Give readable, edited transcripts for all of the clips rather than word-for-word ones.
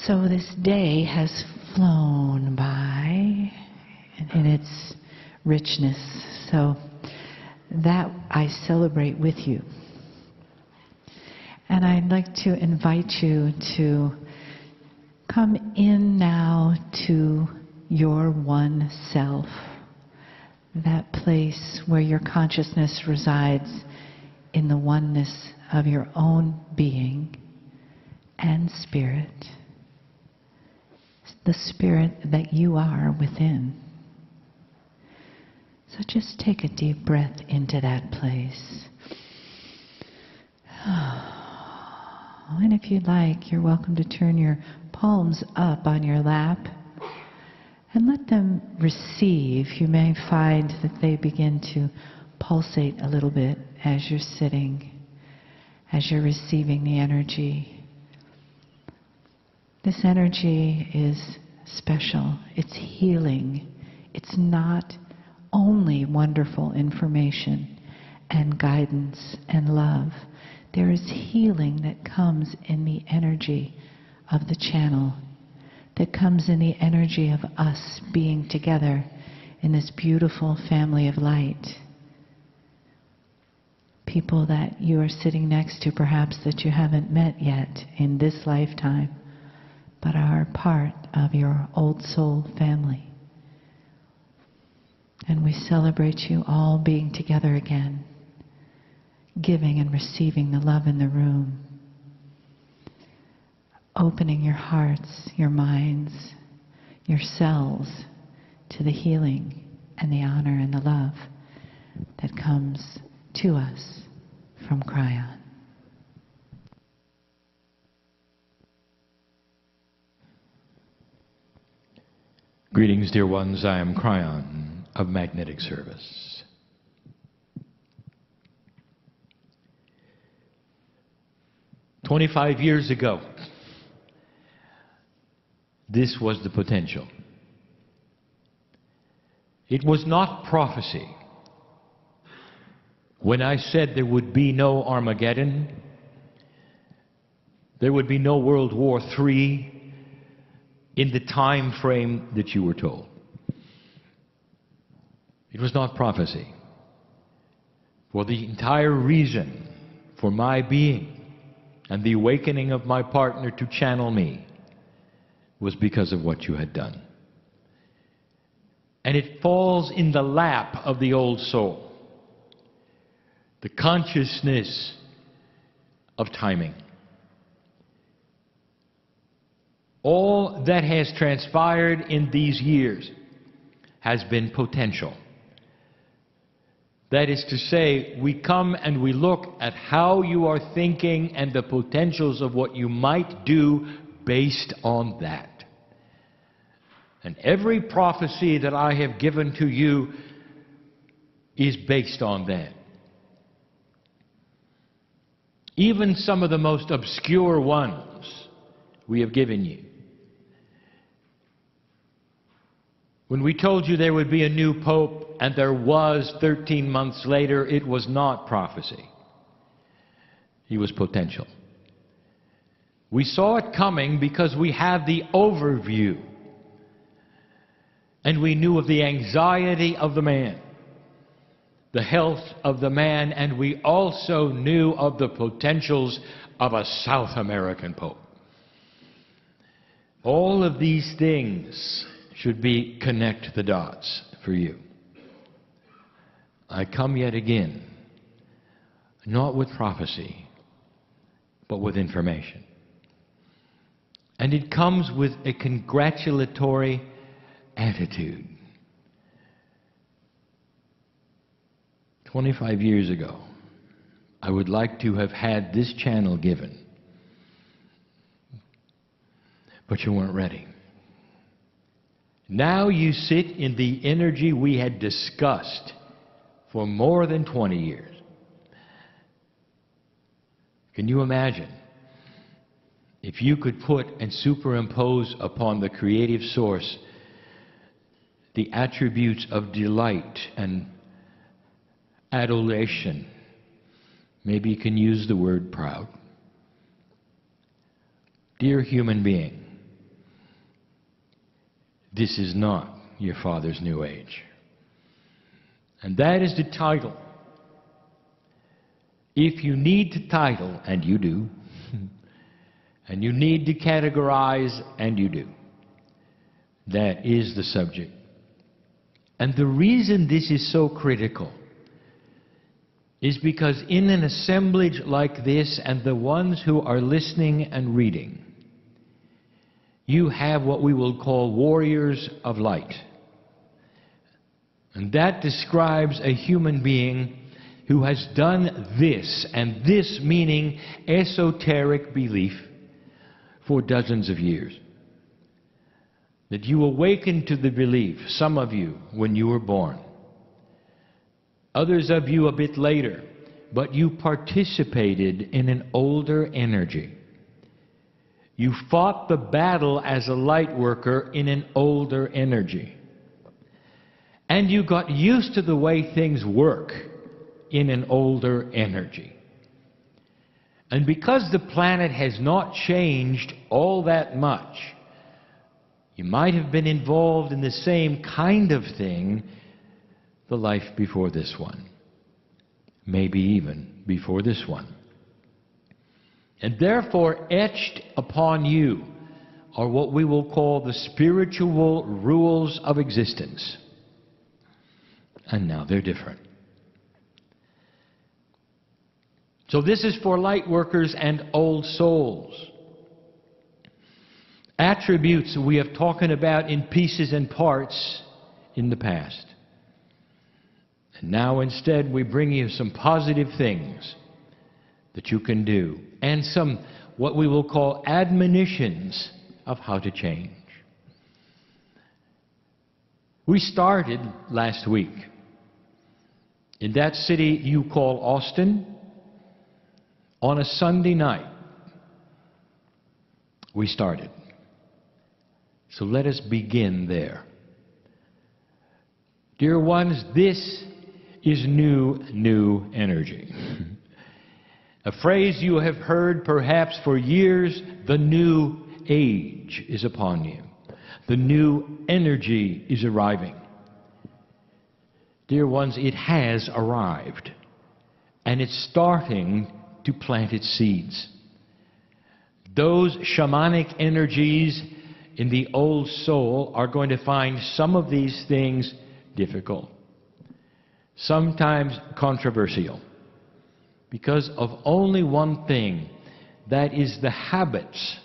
So this day has flown by in its richness. So that I celebrate with you. And I'd like to invite you to come in now to your one self, that place where your consciousness resides in the oneness of your own being and spirit, the spirit that you are within. So just take a deep breath into that place. And if you'd like, you're welcome to turn your palms up on your lap and let them receive. You may find that they begin to pulsate a little bit as you're sitting, as you're receiving the energy. This energy is special. It's healing. It's not only wonderful information and guidance and love. There is healing that comes in the energy of the channel, that comes in the energy of us being together in this beautiful family of light. People that you are sitting next to, perhaps, that you haven't met yet in this lifetime, but are part of your old soul family. And we celebrate you all being together again, giving and receiving the love in the room, opening your hearts, your minds, your cells to the healing and the honor and the love that comes to us from Kryon. Greetings, dear ones. I am Kryon of Magnetic Service. "25 years ago, this was the potential. It was not prophecy. When I said there would be no Armageddon, there would be no World War III in the time frame that you were told. It was not prophecy. For the entire reason for my being and the awakening of my partner to channel me was because of what you had done. And it falls in the lap of the old soul, the consciousness of timing. All that has transpired in these years has been potential. That is to say, we come and we look at how you are thinking and the potentials of what you might do based on that. And every prophecy that I have given to you is based on that. Even some of the most obscure ones we have given you. When we told you there would be a new pope, and there was 13 months later, it was not prophecy. It was potential. We saw it coming because we had the overview. And we knew of the anxiety of the man, the health of the man, and we also knew of the potentials of a South American pope. All of these things should be connect the dots for you. I come yet again, not with prophecy, but with information. And it comes with a congratulatory attitude. 25 years ago, I would like to have had this channel given, but you weren't ready. Now you sit in the energy we had discussed for more than 20 years. Can you imagine if you could put and superimpose upon the creative source the attributes of delight and adoration? Maybe you can use the word proud. Dear human being, This is not your Father's New Age. And that is the title. If you need to title, and you do, and you need to categorize, and you do, that is the subject. And the reason this is so critical is because in an assemblage like this, and the ones who are listening and reading, you have what we will call warriors of light. And that describes a human being who has done this, and this meaning esoteric belief, for dozens of years. That you awakened to the belief, some of you, when you were born. Others of you a bit later, but you participated in an older energy. You fought the battle as a light worker in an older energy. And you got used to the way things work in an older energy. And because the planet has not changed all that much, you might have been involved in the same kind of thing the life before this one. Maybe even before this one. And therefore, etched upon you are what we will call the spiritual rules of existence. And now they're different. So this is for light workers and old souls. Attributes we have talked about in pieces and parts in the past. And now instead we bring you some positive things that you can do, and some what we will call admonitions of how to change. We started last week in that city you call Austin on a Sunday night. We started. So let us begin there. Dear ones, this is new energy. A phrase you have heard perhaps for years, the new age is upon you. The new energy is arriving. Dear ones, it has arrived. And it's starting to plant its seeds. Those shamanic energies in the old soul are going to find some of these things difficult, sometimes controversial, because of only one thing, that is the habits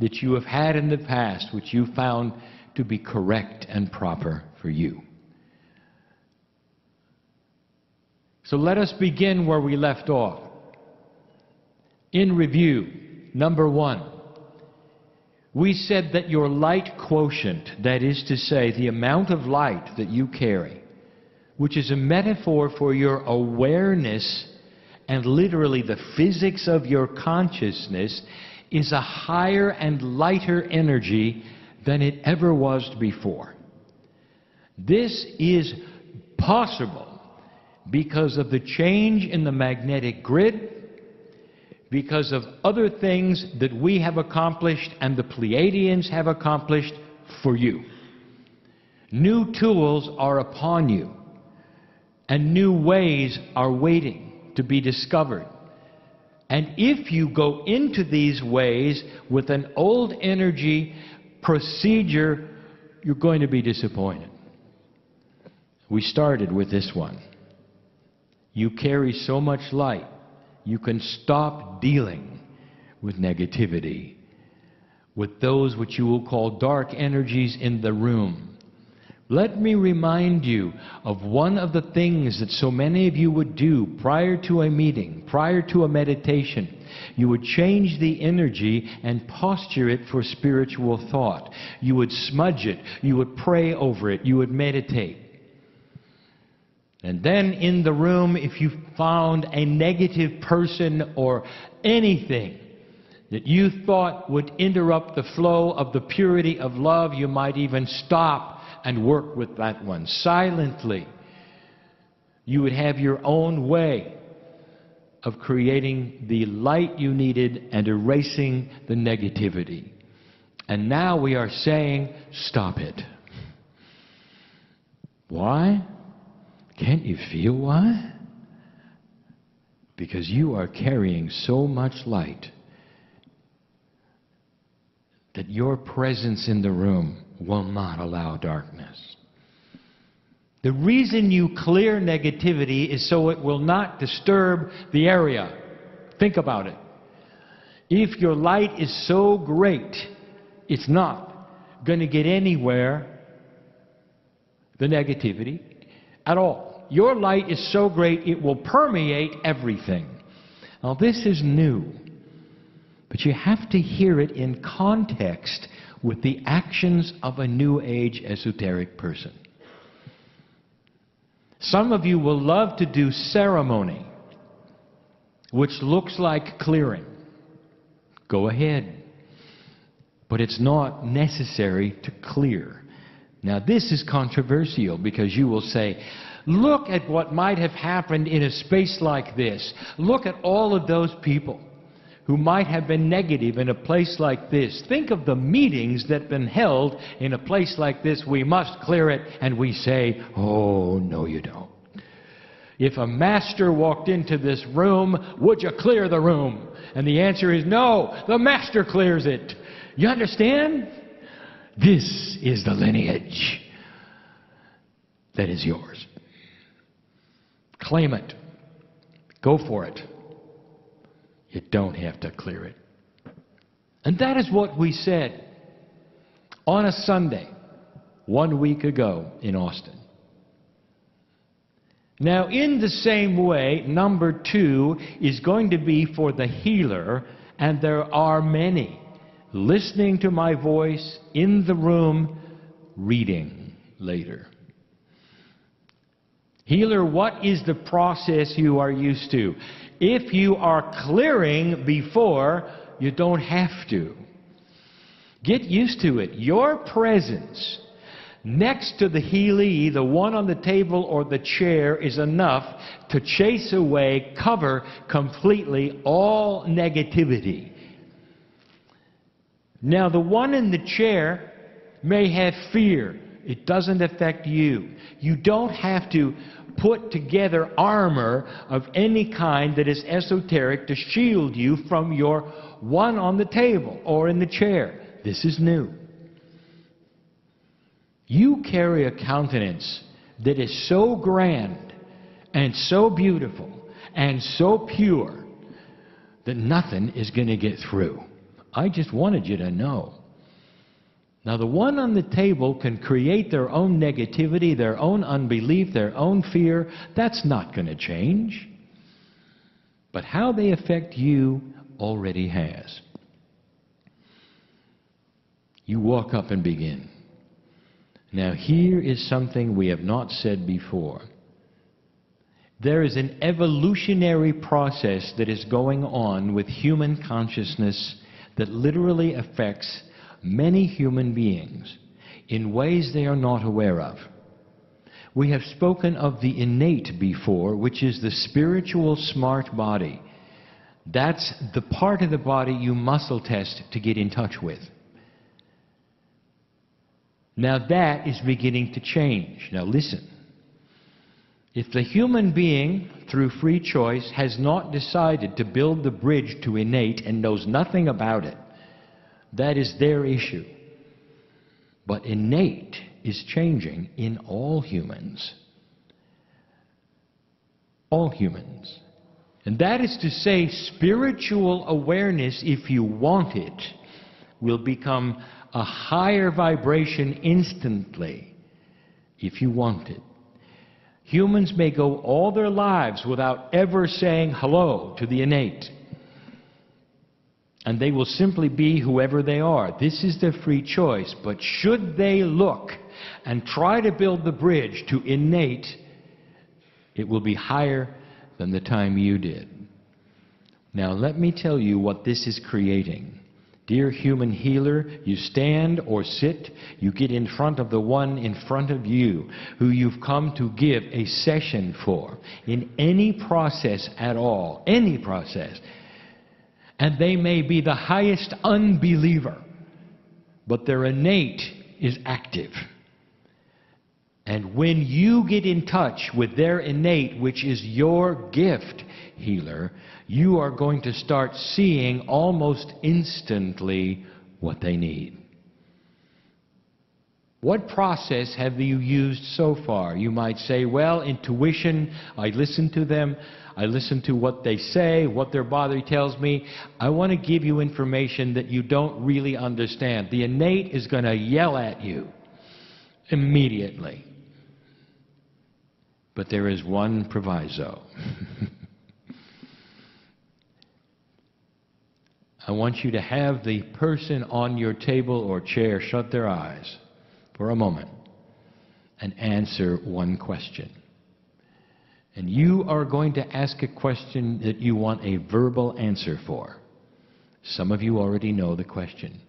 that you have had in the past, which you found to be correct and proper for you. So let us begin where we left off. In review, number one, we said that your light quotient, that is to say, the amount of light that you carry, which is a metaphor for your awareness and literally the physics of your consciousness, is a higher and lighter energy than it ever was before. This is possible because of the change in the magnetic grid, because of other things that we have accomplished and the Pleiadians have accomplished for you. New tools are upon you, and new ways are waiting to be discovered. And if you go into these ways with an old energy procedure, you're going to be disappointed. We started with this one. You carry so much light, you can stop dealing with negativity, with those which you will call dark energies in the room. Let me remind you of one of the things that so many of you would do prior to a meeting, prior to a meditation. You would change the energy and posture it for spiritual thought. You would smudge it. You would pray over it. You would meditate. And then in the room, if you found a negative person or anything that you thought would interrupt the flow of the purity of love, you might even stop and work with that one silently. You would have your own way of creating the light you needed and erasing the negativity. And now we are saying, stop it. Why? Can't you feel why? Because you are carrying so much light that your presence in the room will not allow darkness. The reason you clear negativity is so it will not disturb the area. Think about it. If your light is so great, it's not going to get anywhere, the negativity, at all. Your light is so great, it will permeate everything. Now, this is new, but you have to hear it in context with the actions of a New Age esoteric person. Some of you will love to do ceremony, which looks like clearing. Go ahead. But it's not necessary to clear. Now, this is controversial because you will say, look at what might have happened in a space like this. Look at all of those people who might have been negative in a place like this. Think of the meetings that have been held in a place like this. We must clear it. And we say, oh, no, you don't. If a master walked into this room, would you clear the room? And the answer is no, the master clears it. You understand? This is the lineage that is yours. Claim it. Go for it. You don't have to clear it. And that is what we said on a Sunday 1 week ago in Austin. Now, in the same way, number 2 is going to be for the healer, and there are many listening to my voice in the room, reading later. Healer, what is the process you are used to? If you are clearing before, you don't have to. Get used to it. Your presence next to the Healy, the one on the table or the chair, is enough to chase away, cover completely all negativity. Now, the one in the chair may have fear. It doesn't affect you. You don't have to put together armor of any kind that is esoteric to shield you from your one on the table or in the chair. This is new. You carry a countenance that is so grand and so beautiful and so pure that nothing is going to get through. I just wanted you to know. Now, the one on the table can create their own negativity, their own unbelief, their own fear. That's not going to change. But how they affect you already has. You walk up and begin. Now, here is something we have not said before. There is an evolutionary process that is going on with human consciousness that literally affects many human beings in ways they are not aware of. We have spoken of the innate before, which is the spiritual smart body. That's the part of the body you muscle test to get in touch with. Now that is beginning to change. Now listen. If the human being, through free choice, has not decided to build the bridge to innate and knows nothing about it, that is their issue. But innate is changing in all humans. All humans. And that is to say, spiritual awareness, if you want it, will become a higher vibration instantly, if you want it. Humans may go all their lives without ever saying hello to the innate. And they will simply be whoever they are. This is their free choice. But should they look and try to build the bridge to innate, it will be higher than the time you did. Now let me tell you what this is creating. Dear human healer, you stand or sit, you get in front of the one in front of you who you've come to give a session for in any process at all, any process. And they may be the highest unbeliever, but their innate is active. And when you get in touch with their innate, which is your gift, healer, you are going to start seeing almost instantly what they need. What process have you used so far? You might say, well, intuition, I listen to them, I listen to what they say, what their body tells me. I want to give you information that you don't really understand. The innate is going to yell at you immediately. But there is one proviso. I want you to have the person on your table or chair shut their eyes for a moment and answer one question. And you are going to ask a question that you want a verbal answer for. Some of you already know the question.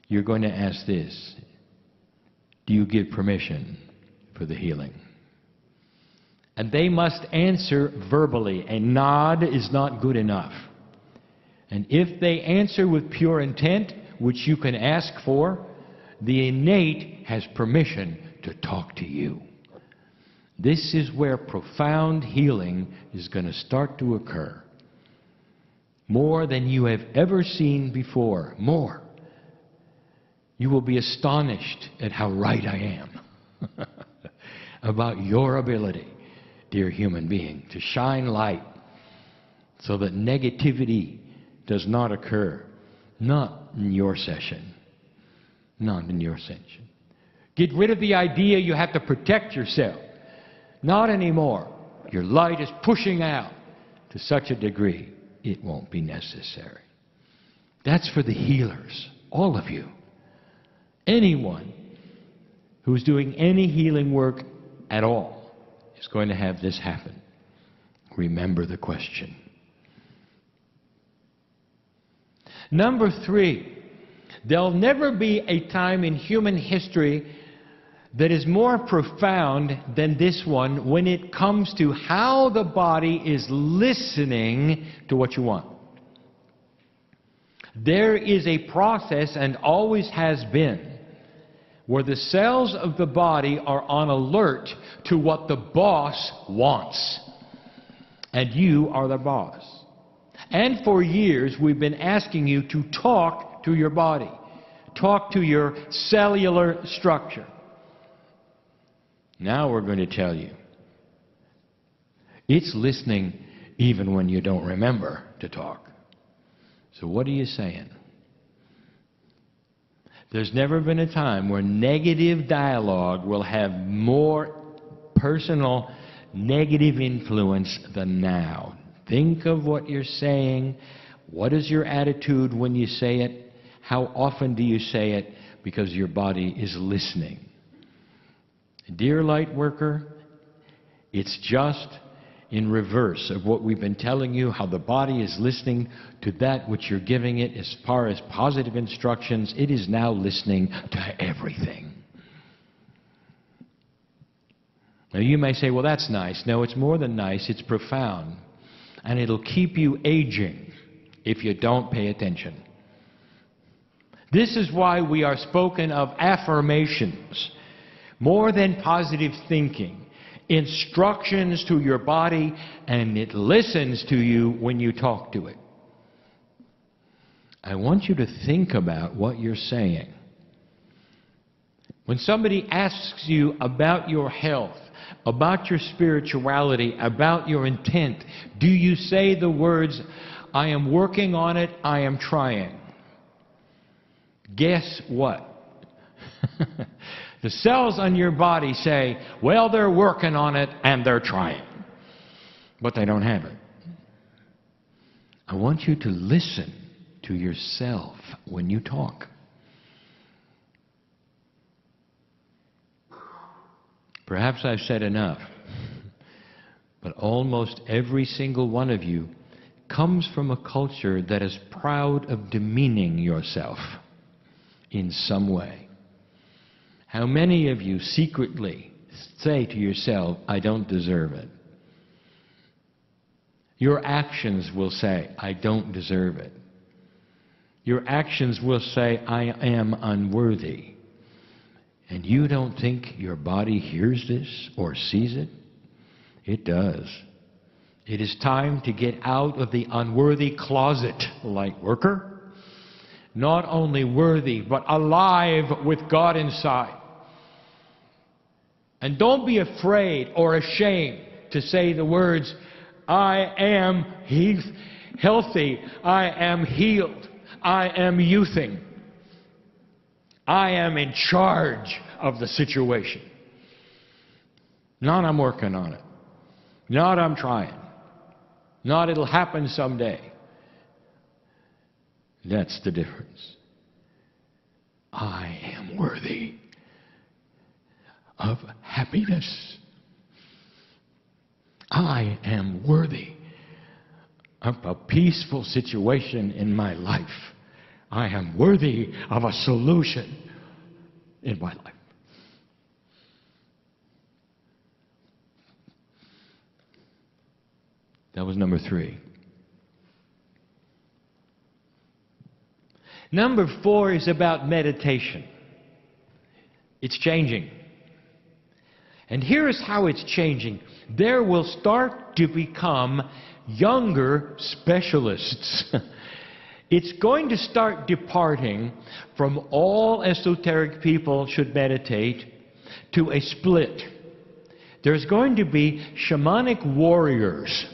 You're going to ask this: do you give permission for the healing? And they must answer verbally. A nod is not good enough. And if they answer with pure intent, which you can ask for, the innate has permission to talk to you. This is where profound healing is going to start to occur. More than you have ever seen before. More. You will be astonished at how right I am about your ability, dear human being, to shine light so that negativity does not occur. Not in your session. Not in your session. Get rid of the idea you have to protect yourself. Not anymore. Your light is pushing out to such a degree it won't be necessary. That's for the healers, all of you. Anyone who's doing any healing work at all is going to have this happen. Remember the question. Number 3, there'll never be a time in human history that is more profound than this one when it comes to how the body is listening to what you want. There is a process, and always has been, where the cells of the body are on alert to what the boss wants. And you are the boss. And for years we've been asking you to talk to your body. Talk to your cellular structure. Now we're going to tell you, it's listening even when you don't remember to talk. So what are you saying? There's never been a time where negative dialogue will have more personal negative influence than now. Think of what you're saying. What is your attitude when you say it? How often do you say it? Because your body is listening. Dear light worker, it's just in reverse of what we've been telling you, how the body is listening to that which you're giving it as far as positive instructions. It is now listening to everything. Now you may say, well, that's nice. No, it's more than nice. It's profound. And it'll keep you aging if you don't pay attention. This is why we are spoken of affirmations. More than positive thinking. Instructions to your body, and it listens to you when you talk to it. I want you to think about what you're saying. When somebody asks you about your health, about your spirituality, about your intent, do you say the words, I am working on it, I am trying? Guess what? The cells on your body say, well, they're working on it and they're trying. But they don't have it. I want you to listen to yourself when you talk. Perhaps I've said enough, but almost every single one of you comes from a culture that is proud of demeaning yourself in some way. How many of you secretly say to yourself, I don't deserve it? Your actions will say, I don't deserve it. Your actions will say, I am unworthy. And you don't think your body hears this or sees it? It does. It is time to get out of the unworthy closet, light worker. Not only worthy, but alive with God inside. And don't be afraid or ashamed to say the words, I am healthy, I am healed, I am youthing. I am in charge of the situation. Not I'm working on it. Not I'm trying. Not it'll happen someday. That's the difference. I am worthy of happiness. I am worthy of a peaceful situation in my life. I am worthy of a solution in my life. That was number 3. Number 4 is about meditation. It's changing. And here is how it's changing. There will start to become younger specialists. It's going to start departing from all esoteric people should meditate to a split. There's going to be shamanic warriors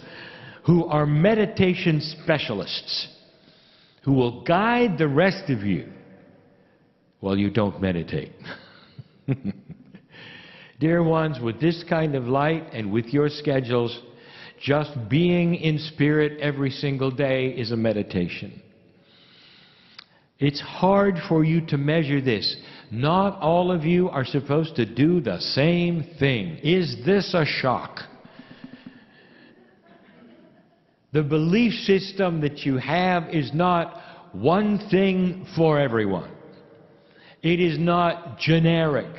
who are meditation specialists who will guide the rest of you while you don't meditate. Dear ones, with this kind of light and with your schedules, just being in spirit every single day is a meditation. It's hard for you to measure this. Not all of you are supposed to do the same thing. Is this a shock? The belief system that you have is not one thing for everyone. It is not generic.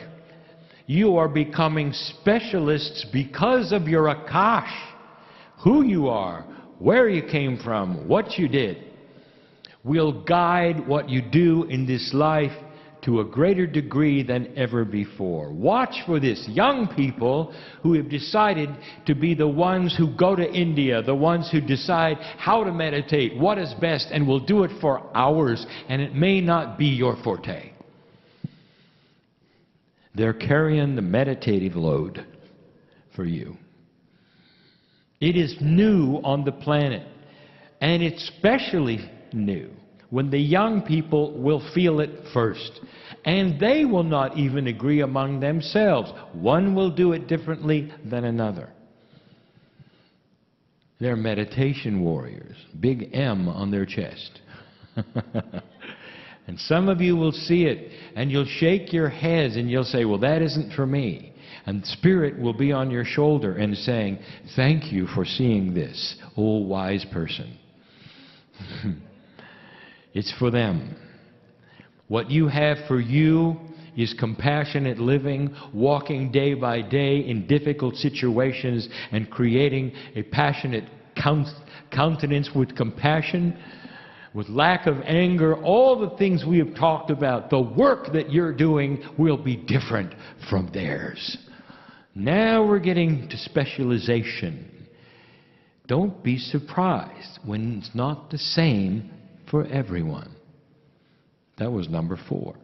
You are becoming specialists because of your akash, who you are, where you came from, what you did. Will guide what you do in this life to a greater degree than ever before. Watch for this. Young people who have decided to be the ones who go to India, the ones who decide how to meditate, what is best, and will do it for hours, and it may not be your forte. They're carrying the meditative load for you. It is new on the planet, and it's especially new when the young people will feel it first. And they will not even agree among themselves. One will do it differently than another. They're meditation warriors, big M on their chest. And some of you will see it, and you'll shake your heads, and you'll say, well, that isn't for me. And Spirit will be on your shoulder and saying, thank you for seeing this, oh wise person. It's for them. What you have for you is compassionate living, walking day by day in difficult situations and creating a passionate countenance with compassion, with lack of anger, all the things we have talked about. The work that you're doing will be different from theirs. Now we're getting to specialization. Don't be surprised when it's not the same for everyone. That was number 4.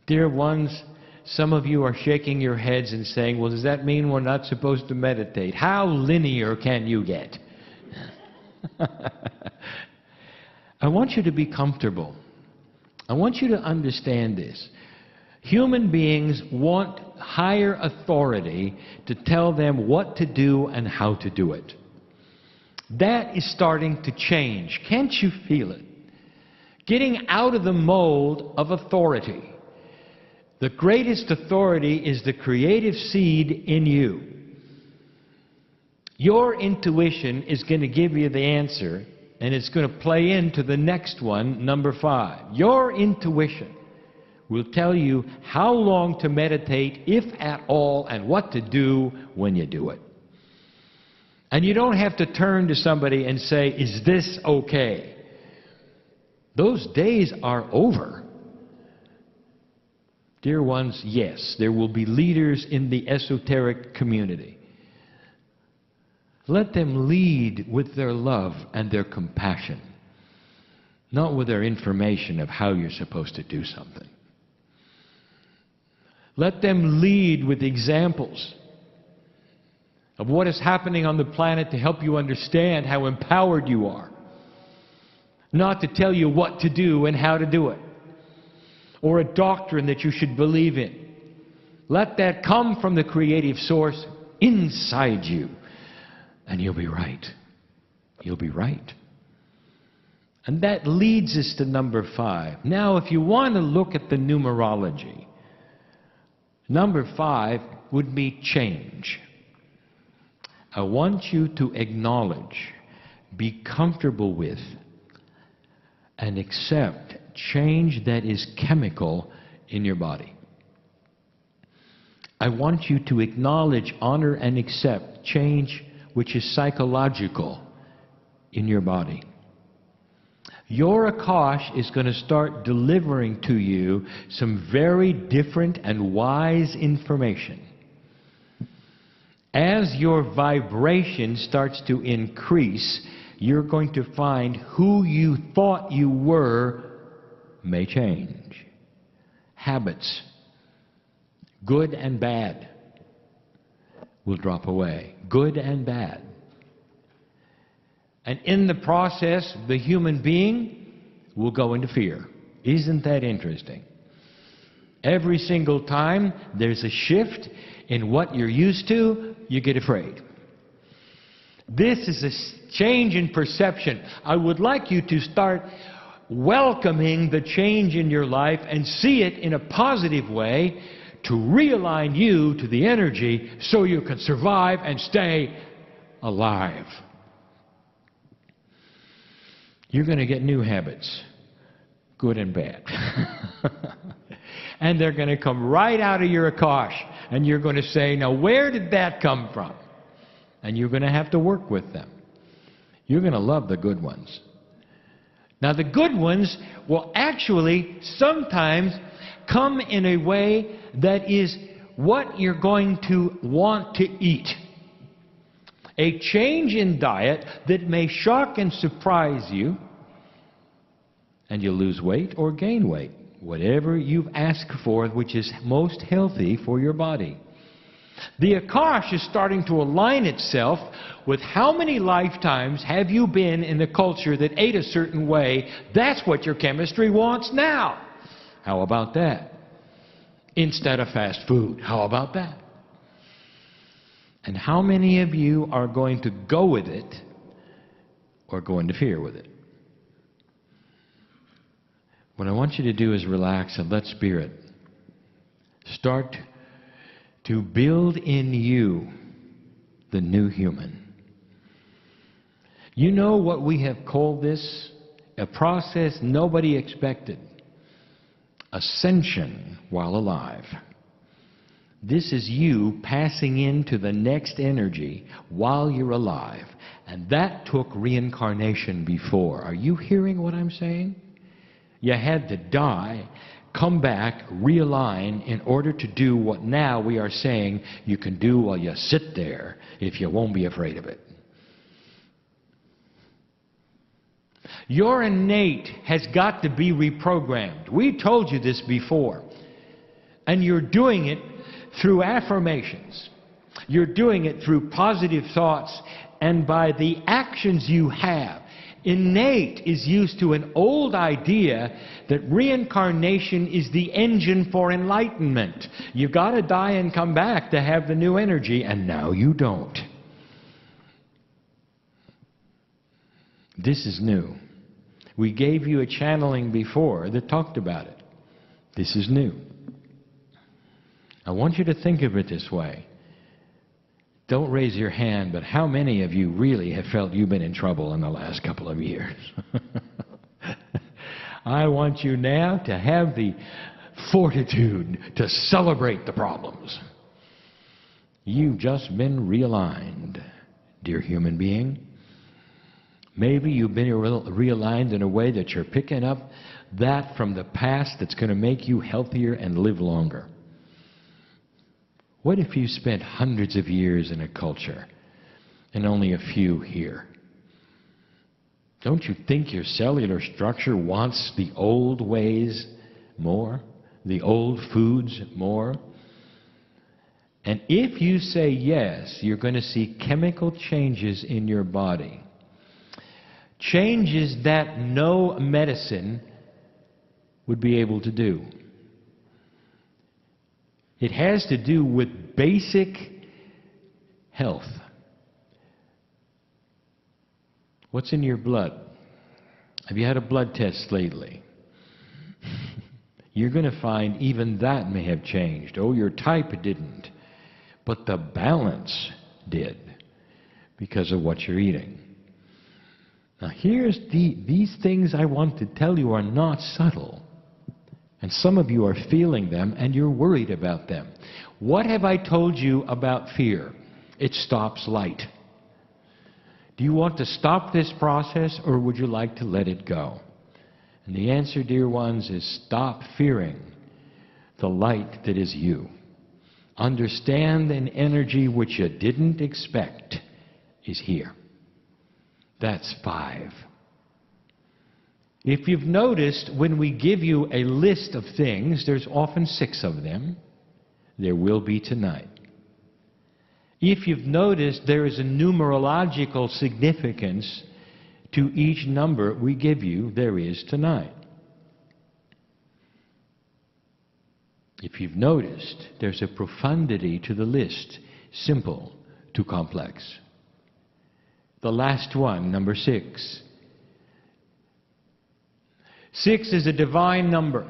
Dear ones, some of you are shaking your heads and saying, well, does that mean we're not supposed to meditate? How linear can you get? I want you to be comfortable. I want you to understand this. Human beings want higher authority to tell them what to do and how to do it. That is starting to change. Can't you feel it? Getting out of the mold of authority. The greatest authority is the creative seed in you. Your intuition is going to give you the answer, and it's going to play into the next one, number 5. Your intuition will tell you how long to meditate, if at all, and what to do when you do it. And you don't have to turn to somebody and say, is this okay? Those days are over. Dear ones, yes, there will be leaders in the esoteric community. Let them lead with their love and their compassion, not with their information of how you're supposed to do something. Let them lead with examples of what is happening on the planet to help you understand how empowered you are, not to tell you what to do and how to do it, or a doctrine that you should believe in. Let that come from the creative source inside you, and you'll be right. You'll be right. And that leads us to number 5. Now, if you want to look at the numerology, number 5 would be change. I want you to acknowledge, be comfortable with, and accept change that is chemical in your body. I want you to acknowledge, honor, and accept change which is psychological in your body. Your Akash is going to start delivering to you some very different and wise information. As your vibration starts to increase, you're going to find who you thought you were may change. Habits, good and bad, will drop away. Good and bad. And in the process, the human being will go into fear. Isn't that interesting? Every single time there's a shift in what you're used to, you get afraid. This is a change in perception. I would like you to start welcoming the change in your life and see it in a positive way to realign you to the energy so you can survive and stay alive. You're going to get new habits, good and bad. And they're going to come right out of your Akash. And you're going to say, now where did that come from? And you're going to have to work with them. You're going to love the good ones. Now the good ones will actually sometimes come in a way that is what you're going to want to eat. A change in diet that may shock and surprise you, and you'll lose weight or gain weight, whatever you've asked for, which is most healthy for your body. The Akash is starting to align itself with how many lifetimes have you been in the culture that ate a certain way. That's what your chemistry wants now. How about that? Instead of fast food. How about that? And how many of you are going to go with it or go into fear with it? What I want you to do is relax and let Spirit start to build in you the new human. You know what we have called this? A process nobody expected. Ascension while alive. This is you passing into the next energy while you're alive. And that took reincarnation before. Are you hearing what I'm saying? You had to die, come back, realign in order to do what now we are saying you can do while you sit there if you won't be afraid of it. Your innate has got to be reprogrammed. We told you this before. And you're doing it through affirmations. You're doing it through positive thoughts and by the actions you have. Innate is used to an old idea that reincarnation is the engine for enlightenment. You've got to die and come back to have the new energy, and now you don't. This is new. We gave you a channeling before that talked about it. This is new. I want you to think of it this way. Don't raise your hand, but how many of you really have felt you've been in trouble in the last couple of years? I want you now to have the fortitude to celebrate the problems. You've just been realigned, dear human being. Maybe you've been realigned in a way that you're picking up that from the past that's going to make you healthier and live longer. What if you spent hundreds of years in a culture and only a few here? Don't you think your cellular structure wants the old ways more? The old foods more? And if you say yes, you're going to see chemical changes in your body. Changes that no medicine would be able to do. It has to do with basic health. What's in your blood? Have you had a blood test lately? You're going to find even that may have changed. Oh, your type didn't, but the balance did because of what you're eating. Now here's these things I want to tell you are not subtle. And some of you are feeling them and you're worried about them. What have I told you about fear? It stops light. Do you want to stop this process, or would you like to let it go? And the answer, dear ones, is stop fearing the light that is you. Understand an energy which you didn't expect is here. That's 5. If you've noticed, when we give you a list of things, there's often 6 of them. There will be tonight. If you've noticed, there is a numerological significance to each number we give you. There is tonight. If you've noticed, there's a profundity to the list, simple to complex. The last one, number 6. 6 is a divine number.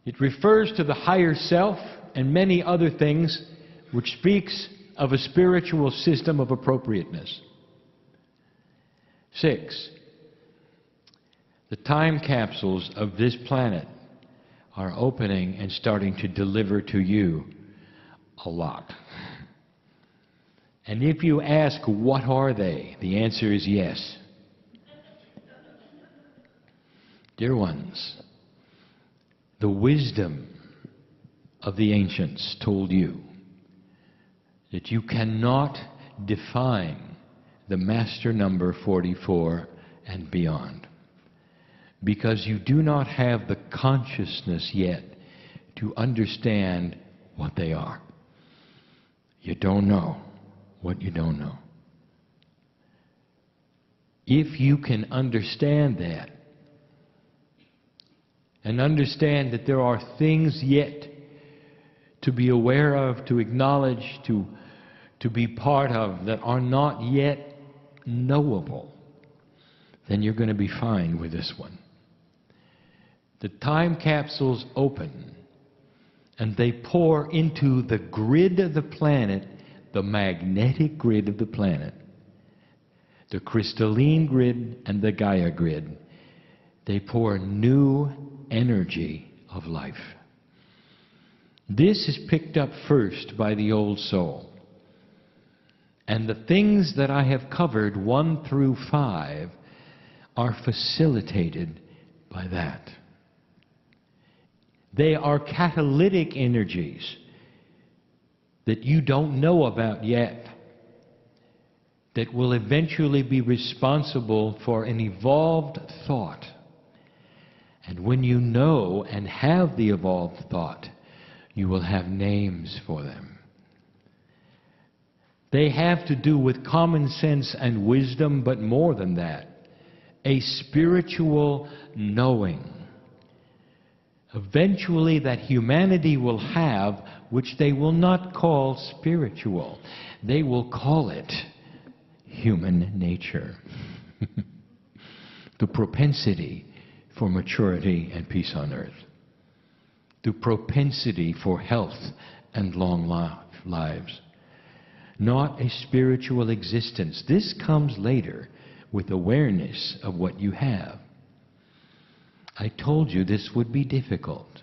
It refers to the higher self and many other things, which speaks of a spiritual system of appropriateness. 6. The time capsules of this planet are opening and starting to deliver to you a lot. And if you ask, what are they? The answer is yes. Dear ones, the wisdom of the ancients told you that you cannot define the master number 44 and beyond, because you do not have the consciousness yet to understand what they are. You don't know what you don't know. If you can understand that, and understand that there are things yet to be aware of, to acknowledge, to be part of, that are not yet knowable, then you're going to be fine with this one. The time capsules open, and they pour into the grid of the planet, the magnetic grid of the planet, the crystalline grid and the Gaia grid. They pour new energy of life. This is picked up first by the old soul. And the things that I have covered, 1 through 5, are facilitated by that. They are catalytic energies that you don't know about yet, that will eventually be responsible for an evolved thought. And when you know and have the evolved thought, you will have names for them. They have to do with common sense and wisdom, but more than that, a spiritual knowing. Eventually that humanity will have, which they will not call spiritual. They will call it human nature. The propensity for maturity and peace on earth. The propensity for health and long lives. Not a spiritual existence. This comes later with awareness of what you have. I told you this would be difficult.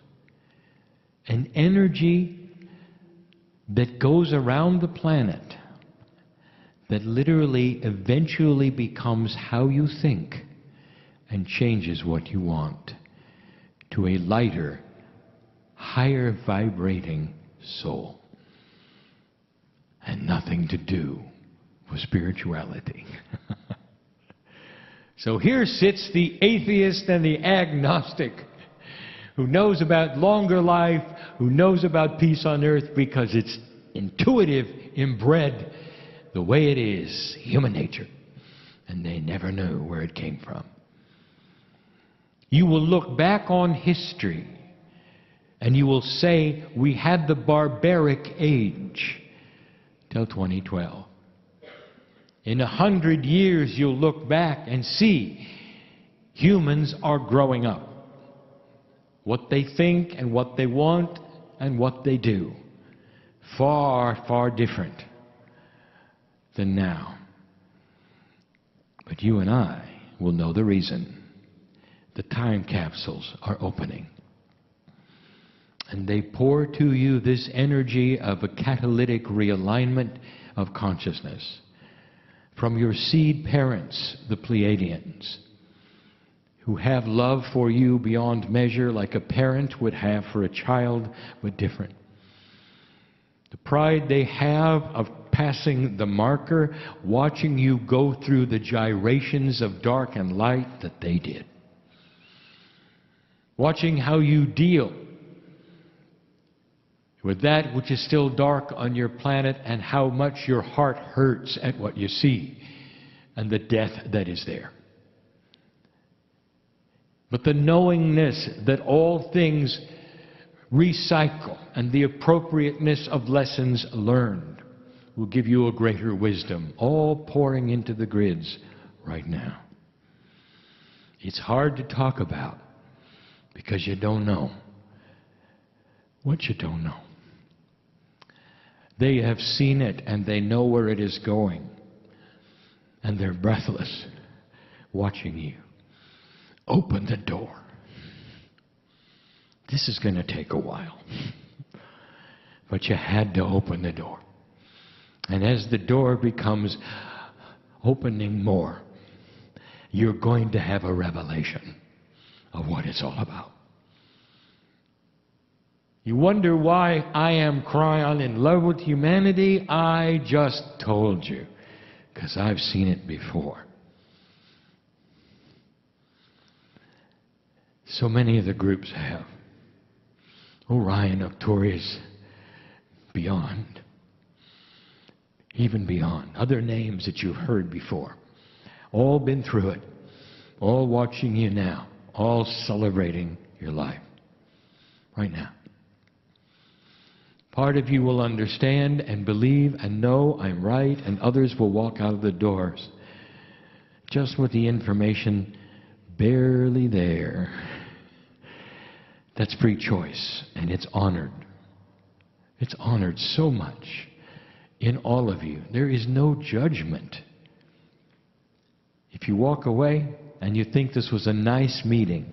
An energy that goes around the planet that literally eventually becomes how you think and changes what you want to a lighter, higher vibrating soul. And nothing to do with spirituality. So here sits the atheist and the agnostic who knows about longer life, who knows about peace on earth because it's intuitive, inbred, the way it is, human nature. And they never knew where it came from. You will look back on history and you will say, we had the barbaric age till 2012. In 100 years, you'll look back and see humans are growing up. What they think and what they want and what they do. Far, far different than now. But you and I will know the reason. The time capsules are opening. And they pour to you this energy of a catalytic realignment of consciousness from your seed parents, the Pleiadians, who have love for you beyond measure like a parent would have for a child, but different. The pride they have of passing the marker, watching you go through the gyrations of dark and light that they did. Watching how you deal with that which is still dark on your planet and how much your heart hurts at what you see and the death that is there. But the knowingness that all things recycle and the appropriateness of lessons learned will give you a greater wisdom, all pouring into the grids right now. It's hard to talk about because you don't know what you don't know. They have seen it and they know where it is going. And they're breathless, watching you. Open the door. This is going to take a while. But you had to open the door. And as the door becomes opening more, you're going to have a revelation of what it's all about. You wonder why I am Kryon in love with humanity? I just told you, because I've seen it before. So many of the groups have. Orion, Arcturus, beyond. Even beyond. Other names that you've heard before. All been through it. All watching you now. All celebrating your life. Right now. Part of you will understand and believe and know I'm right, and others will walk out of the doors just with the information barely there. That's free choice, and it's honored. It's honored so much in all of you. There is no judgment. If you walk away and you think this was a nice meeting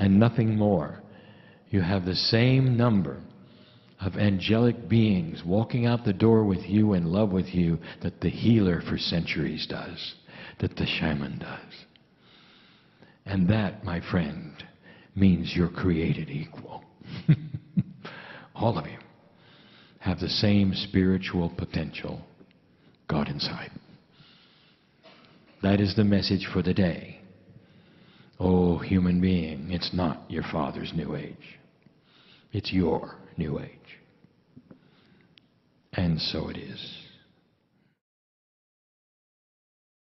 and nothing more, you have the same number of angelic beings walking out the door with you, in love with you, that the healer for centuries does, that the shaman does. And that, my friend, means you're created equal. All of you have the same spiritual potential, God inside. That is the message for the day. Oh, human being, it's not your father's new age. It's your new age. And so it is.